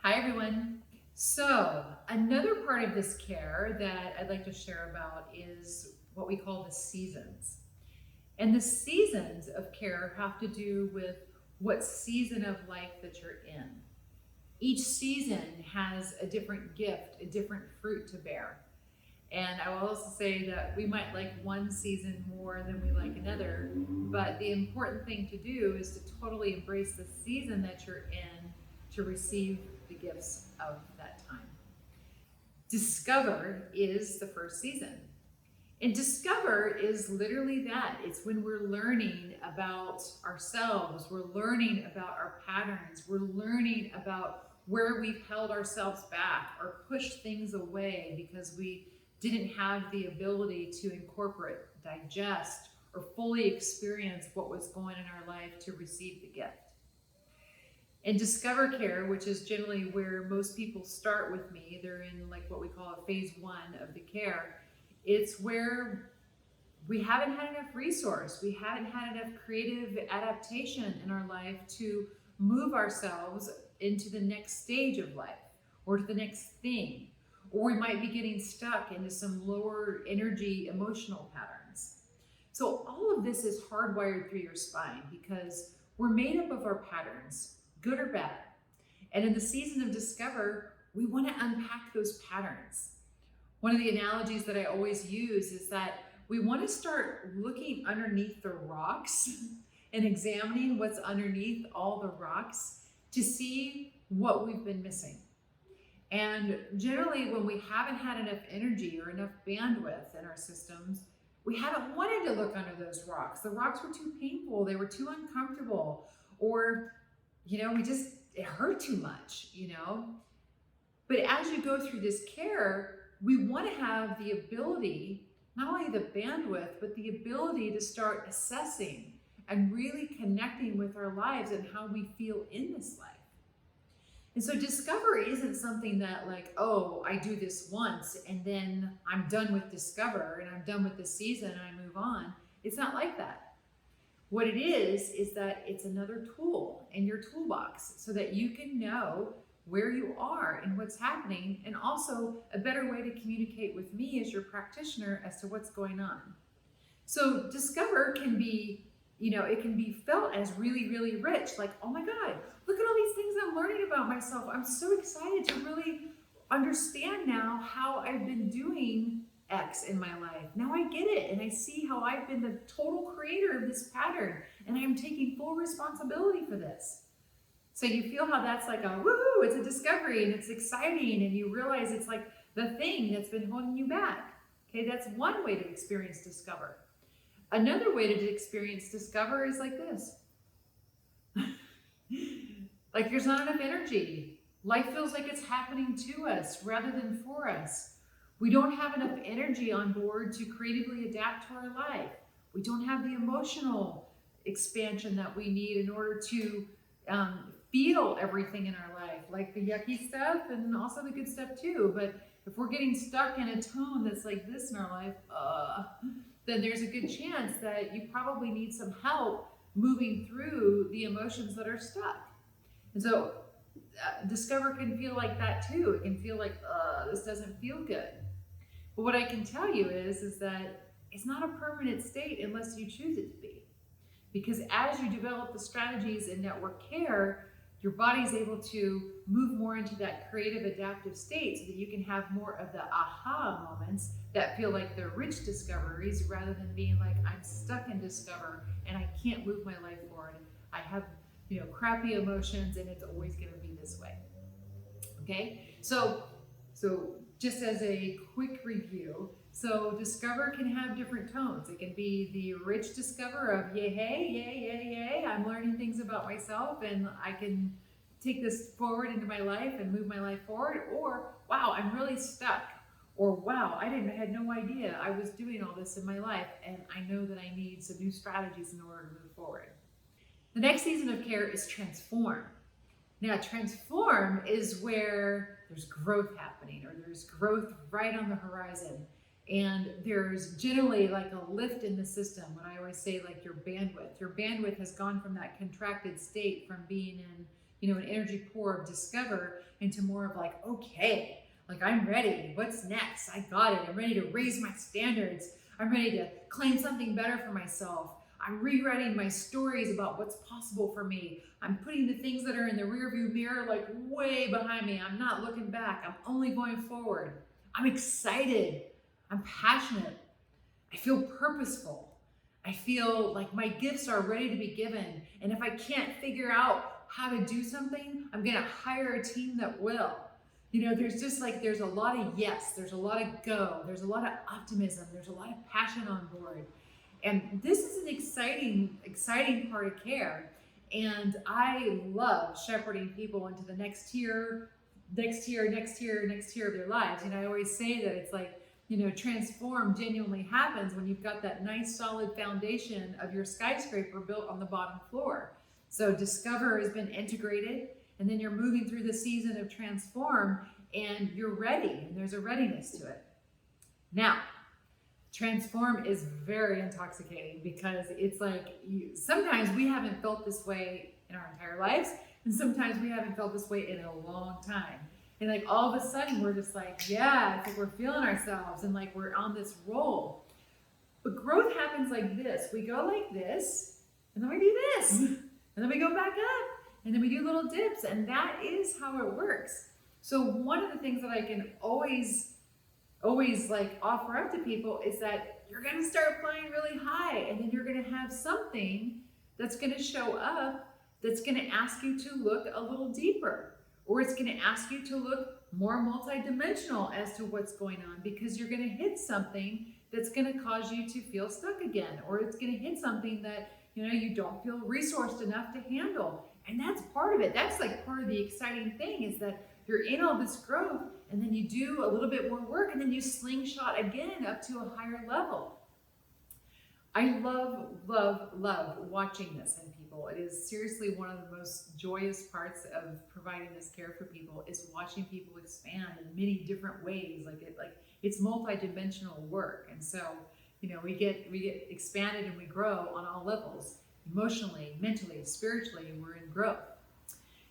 Hi, everyone. So, another part of this care that I'd like to share about is what we call the seasons. And the seasons of care have to do with what season of life that you're in. Each season has a different gift, a different fruit to bear. And I will also say that we might like one season more than we like another, but the important thing to do is to totally embrace the season that you're in to receive the gifts of that time. Discover is the first season. And discover is literally that. It's when we're learning about ourselves, we're learning about our patterns, we're learning about where we've held ourselves back or pushed things away because we didn't have the ability to incorporate, digest, or fully experience what was going in our life to receive the gift. And discover care, which is generally where most people start with me, they're in like what we call a phase one of the care. It's where we haven't had enough resource, we haven't had enough creative adaptation in our life to move ourselves into the next stage of life or to the next thing. Or we might be getting stuck into some lower energy emotional patterns. So all of this is hardwired through your spine because we're made up of our patterns, good or bad. And in the season of discover, we want to unpack those patterns. One of the analogies that I always use is that we want to start looking underneath the rocks and examining what's underneath all the rocks to see what we've been missing. And generally, when we haven't had enough energy or enough bandwidth in our systems, we haven't wanted to look under those rocks. The rocks were too painful, they were too uncomfortable, or, it hurt too much. But as you go through this care, we want to have the ability, not only the bandwidth, but the ability to start assessing and really connecting with our lives and how we feel in this life. And so discover isn't something that like, oh, I do this once and then I'm done with discover and I'm done with this season and I move on. It's not like that. What it is that it's another tool in your toolbox so that you can know where you are and what's happening, and also a better way to communicate with me as your practitioner as to what's going on. So discover can be, it can be felt as really, really rich. Like, oh my God, look at all these things I'm learning about myself. I'm so excited to really understand now how I've been doing X in my life. Now I get it, and I see how I've been the total creator of this pattern, and I'm taking full responsibility for this. So you feel how that's like a woohoo, it's a discovery and it's exciting, and you realize it's like the thing that's been holding you back. Okay, that's one way to experience discover. Another way to experience discover is like this. Like there's not enough energy. Life feels like it's happening to us rather than for us. We don't have enough energy on board to creatively adapt to our life. We don't have the emotional expansion that we need in order to feel everything in our life, like the yucky stuff and also the good stuff too. But if we're getting stuck in a tone that's like this in our life, then there's a good chance that you probably need some help moving through the emotions that are stuck. And so discover can feel like that too. It can feel like, this doesn't feel good. But what I can tell you is that it's not a permanent state unless you choose it to be. Because as you develop the strategies in network care, your body's able to move more into that creative adaptive state so that you can have more of the aha moments that feel like they're rich discoveries rather than being like, I'm stuck in discover and I can't move my life forward. I have, crappy emotions and it's always going to be this way. Okay? So just as a quick review, so discover can have different tones. It can be the rich discover of yay, hey, yay, yay, yay. I'm learning things about myself and I can take this forward into my life and move my life forward. Or wow, I'm really stuck. Or wow, I had no idea I was doing all this in my life and I know that I need some new strategies in order to move forward. The next season of care is transform. Now, transform is where there's growth happening, or there's growth right on the horizon. And there's generally like a lift in the system. When I always say like your bandwidth has gone from that contracted state from being in, an energy pour of discover into more of like, okay, like I'm ready. What's next? I got it. I'm ready to raise my standards. I'm ready to claim something better for myself. I'm rewriting my stories about what's possible for me. I'm putting the things that are in the rearview mirror like way behind me. I'm not looking back. I'm only going forward. I'm excited. I'm passionate. I feel purposeful. I feel like my gifts are ready to be given. And if I can't figure out how to do something, I'm going to hire a team that will. There's a lot of yes, there's a lot of go, there's a lot of optimism, there's a lot of passion on board. And this is an exciting part of care. And I love shepherding people into the next tier of their lives. I always say that it's like, transform genuinely happens when you've got that nice solid foundation of your skyscraper built on the bottom floor. So discover has been integrated, and then you're moving through the season of transform, and you're ready, and there's a readiness to it. Now, transform is very intoxicating because it's like sometimes we haven't felt this way in our entire lives, and sometimes we haven't felt this way in a long time. And like all of a sudden we're just like, yeah, it's like we're feeling ourselves and like we're on this roll. But growth happens like this. We go like this, and then we do this, and then we go back up, and then we do little dips, and that is how it works. So one of the things that I can always like offer up to people is that you're going to start flying really high, and then you're going to have something that's going to show up that's going to ask you to look a little deeper, or it's going to ask you to look more multidimensional as to what's going on, because you're going to hit something that's going to cause you to feel stuck again, or it's going to hit something that you don't feel resourced enough to handle. And that's part of it. That's like part of the exciting thing, is that you're in all this growth, and then you do a little bit more work, and then you slingshot again up to a higher level. I love, love, love watching this in people. It is seriously one of the most joyous parts of providing this care for people, is watching people expand in many different ways. It's multidimensional work. And so, we get expanded and we grow on all levels, emotionally, mentally, spiritually, we're in growth.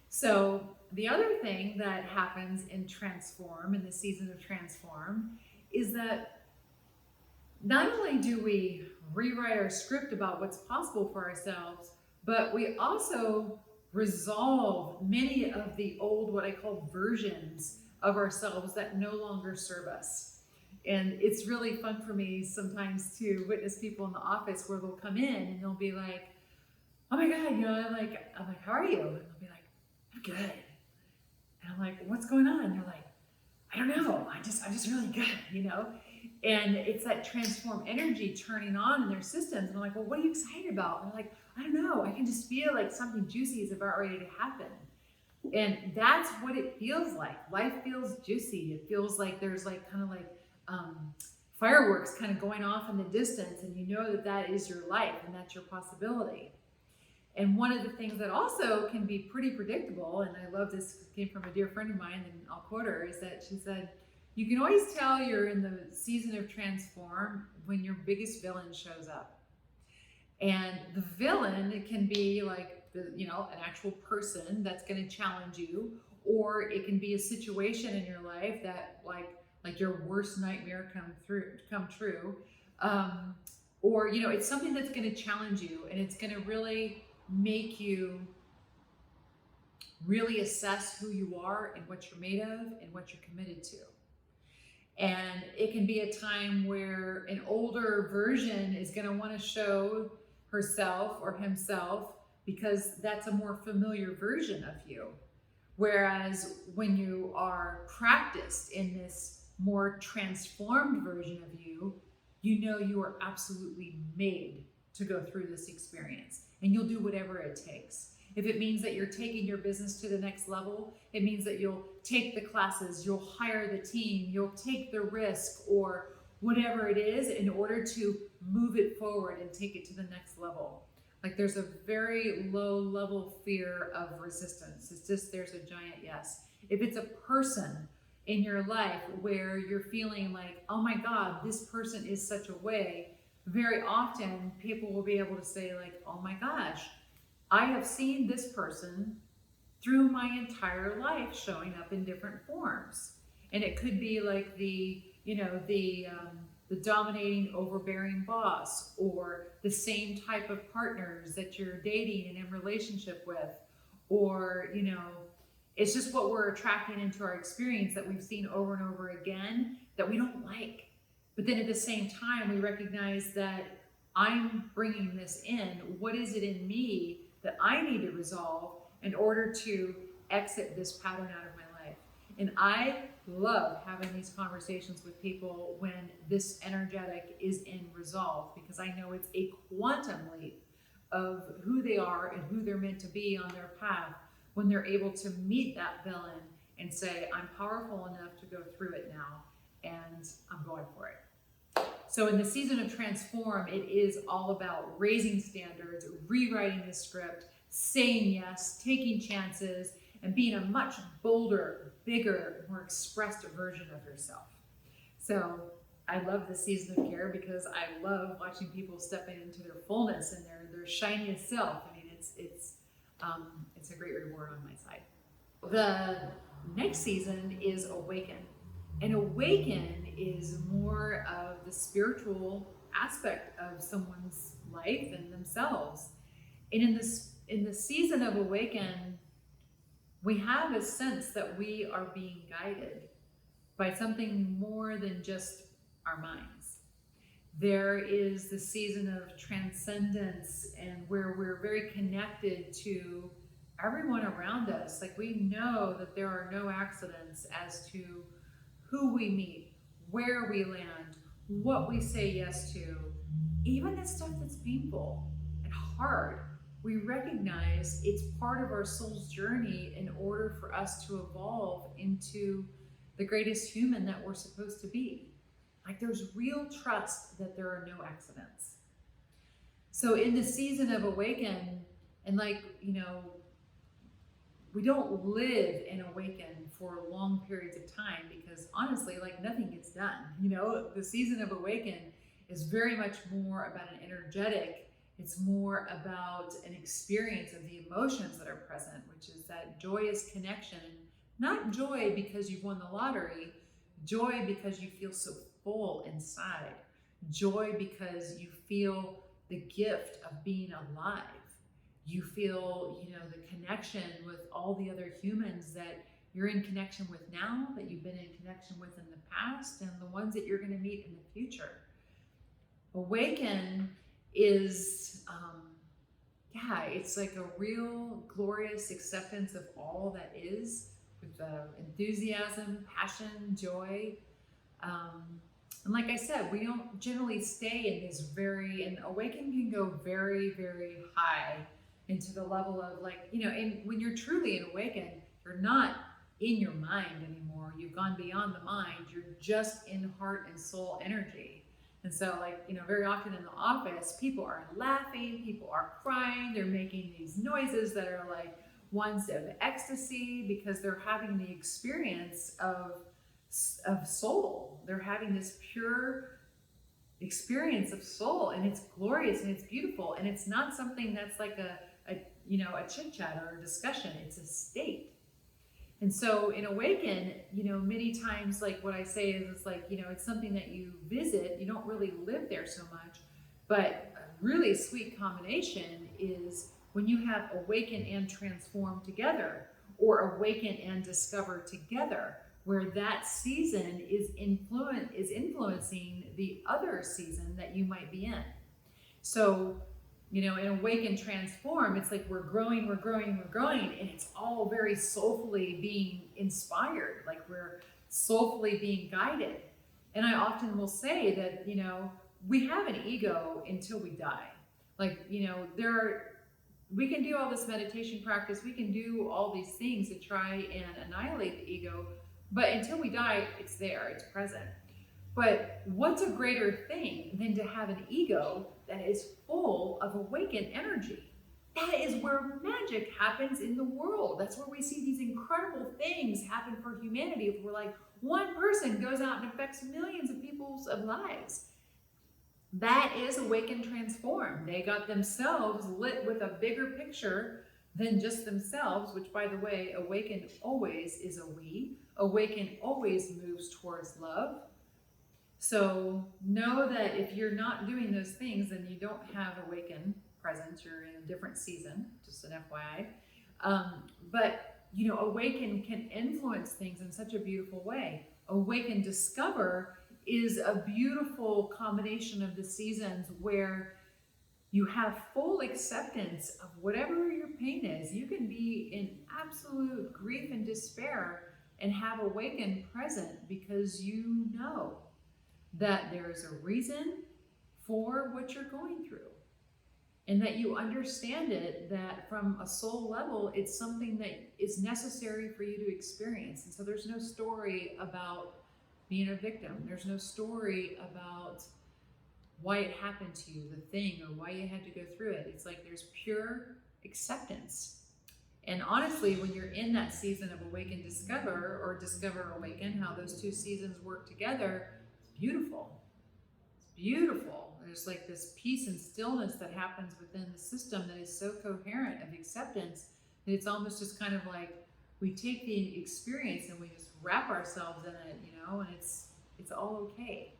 So the other thing that happens in transform, in the season of transform, is that not only do we rewrite our script about what's possible for ourselves, but we also resolve many of the old, what I call versions of ourselves that no longer serve us. And it's really fun for me sometimes to witness people in the office where they'll come in and they'll be like, oh my God, I'm like, how are you? And they'll be like, I'm good. And I'm like, what's going on? And they're like, I don't know. I'm just really good, And it's that transform energy turning on in their systems. And I'm like, well, what are you excited about? And they're like, I don't know. I can just feel like something juicy is about ready to happen. And that's what it feels like. Life feels juicy. It feels like there's like kind of like fireworks kind of going off in the distance, and that is your life and that's your possibility. And one of the things that also can be pretty predictable, and I love this, came from a dear friend of mine, and I'll quote her, is that she said, you can always tell you're in the season of transform when your biggest villain shows up. And the villain can be like an actual person that's going to challenge you, or it can be a situation in your life that like your worst nightmare come true, or it's something that's going to challenge you, and it's going to really make you really assess who you are and what you're made of and what you're committed to. And it can be a time where an older version is going to want to show herself or himself, because that's a more familiar version of you. Whereas when you are practiced in this more transformed version of you, you are absolutely made to go through this experience, and you'll do whatever it takes. If it means that you're taking your business to the next level, it means that you'll take the classes, you'll hire the team, you'll take the risk, or whatever it is, in order to move it forward and take it to the next level. Like, there's a very low level fear of resistance. It's just, there's a giant yes. If it's a person in your life where you're feeling like, oh my God, this person is such a way, very often people will be able to say like, oh my gosh, I have seen this person through my entire life, showing up in different forms. And it could be like the dominating, overbearing boss, or the same type of partners that you're dating and in relationship with, or it's just what we're attracting into our experience that we've seen over and over again that we don't like. But then at the same time, we recognize that I'm bringing this in. What is it in me that I need to resolve in order to exit this pattern out of my life? And I love having these conversations with people when this energetic is in resolve, because I know it's a quantum leap of who they are and who they're meant to be on their path when they're able to meet that villain and say, I'm powerful enough to go through it now, and I'm going for it. So in the season of Transform, it is all about raising standards, rewriting the script, saying yes, taking chances, and being a much bolder, bigger, more expressed version of yourself. So I love the season of Care because I love watching people stepping into their fullness and their shiniest self. I mean, it's a great reward on my side. The next season is Awaken. And Awaken is more of the spiritual aspect of someone's life and themselves. And in the season of Awaken, we have a sense that we are being guided by something more than just our minds. There is the season of transcendence, and where we're very connected to everyone around us. Like, we know that there are no accidents as to who we meet, where we land, what we say yes to, even the stuff that's painful and hard. We recognize it's part of our soul's journey in order for us to evolve into the greatest human that we're supposed to be. Like, there's real trust that there are no accidents. So in the season of Awaken, and we don't live and awaken for long periods of time, because honestly, nothing gets done. The season of Awaken is very much more about an energetic. It's more about an experience of the emotions that are present, which is that joyous connection. Not joy because you've won the lottery, joy because you feel so full inside. Joy because you feel the gift of being alive. You feel, the connection with all the other humans that you're in connection with now, that you've been in connection with in the past, and the ones that you're going to meet in the future. Awaken is, it's like a real glorious acceptance of all that is, with enthusiasm, passion, joy. And like I said, we don't generally stay in this and Awaken can go very, very high into the level of and when you're truly in Awaken, you're not in your mind anymore. You've gone beyond the mind. You're just in heart and soul energy. And so very often in the office, people are laughing, people are crying, they're making these noises that are like ones of ecstasy, because they're having the experience of soul. They're having this pure experience of soul, and it's glorious and it's beautiful, and it's not something that's like a chit chat or a discussion. It's a state. And so in Awaken, many times, what I say is, it's something that you visit. You don't really live there so much, but a really sweet combination is when you have Awaken and Transform together, or Awaken and Discover together, where that season is influencing the other season that you might be in. So, in Awaken Transform, it's like we're growing, and it's all very soulfully being inspired, like we're soulfully being guided. And I often will say that, we have an ego until we die. We can do all this meditation practice, we can do all these things to try and annihilate the ego, but until we die, it's there, it's present. But what's a greater thing than to have an ego that is full of Awakened energy? That is where magic happens in the world. That's where we see these incredible things happen for humanity. If we're one person goes out and affects millions of people's lives. That is Awaken Transform. They got themselves lit with a bigger picture than just themselves, which, by the way, Awaken always is a we. Awaken always moves towards love. So know that if you're not doing those things, then you don't have Awaken present. You're in a different season, just an FYI. But Awaken can influence things in such a beautiful way. Awaken Discover is a beautiful combination of the seasons where you have full acceptance of whatever your pain is. You can be in absolute grief and despair and have Awaken present because you know that there's a reason for what you're going through, and that you understand it, that from a soul level, it's something that is necessary for you to experience. And so there's no story about being a victim. There's no story about why it happened to you, the thing, or why you had to go through it. It's like there's pure acceptance. And honestly, when you're in that season of Awaken Discover, or Discover Awaken, how those two seasons work together, it's beautiful. It's beautiful. There's like this peace and stillness that happens within the system that is so coherent of acceptance that it's almost just kind of like we take the experience and we just wrap ourselves in it, and it's all okay.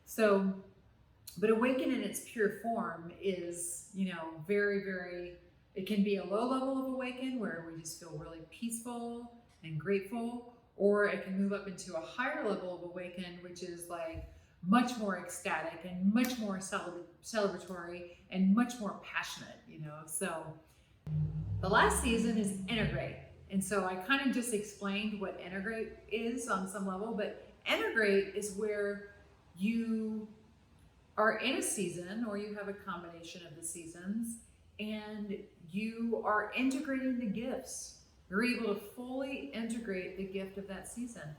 So, but Awaken in its pure form is, very, very, it can be a low level of Awaken where we just feel really peaceful and grateful, or it can move up into a higher level of Awaken, which is like much more ecstatic and much more celebratory and much more passionate, So the last season is Integrate. And so I kind of just explained what Integrate is on some level, but Integrate is where you are in a season, or you have a combination of the seasons, and you are integrating the gifts. You're able to fully integrate the gift of that season.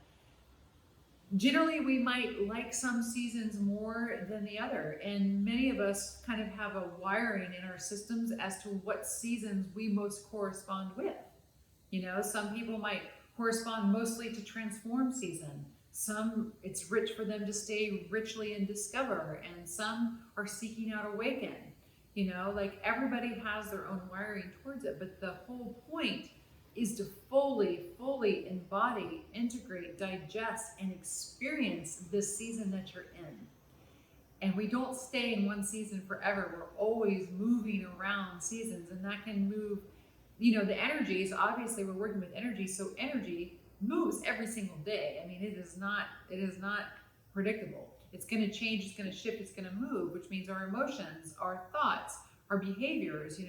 Generally, we might like some seasons more than the other, and many of us kind of have a wiring in our systems as to what seasons we most correspond with. Some people might correspond mostly to Transform season. Some, it's rich for them to stay richly in Discover, and some are seeking out Awaken. Like everybody has their own wiring towards it, but the whole point is to fully embody, integrate, digest, and experience this season that you're in. And we don't stay in one season forever. We're always moving around seasons, and that can move, the energies, obviously we're working with energy, so energy moves every single day. I mean, it is not predictable. It's going to change, it's going to shift, it's going to move, which means our emotions, our thoughts, our behaviors,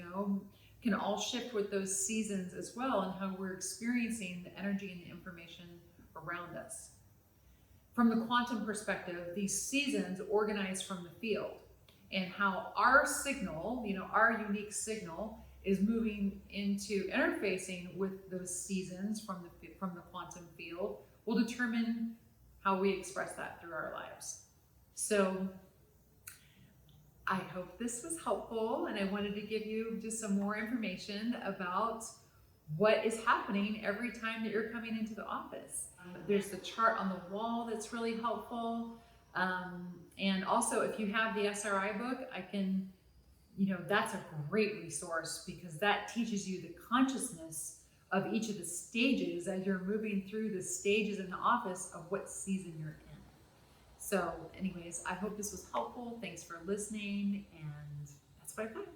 can all shift with those seasons as well, and how we're experiencing the energy and the information around us. From the quantum perspective, these seasons organize from the field, and how our signal, our unique signal, is moving into interfacing with those seasons from the quantum field will determine how we express that through our lives. So I hope this was helpful, and I wanted to give you just some more information about what is happening every time that you're coming into the office. There's the chart on the wall that's really helpful. And also, if you have the SRI book, that's a great resource, because that teaches you the consciousness of each of the stages as you're moving through the stages in the office of what season you're in. So anyways, I hope this was helpful. Thanks for listening, and that's what I got.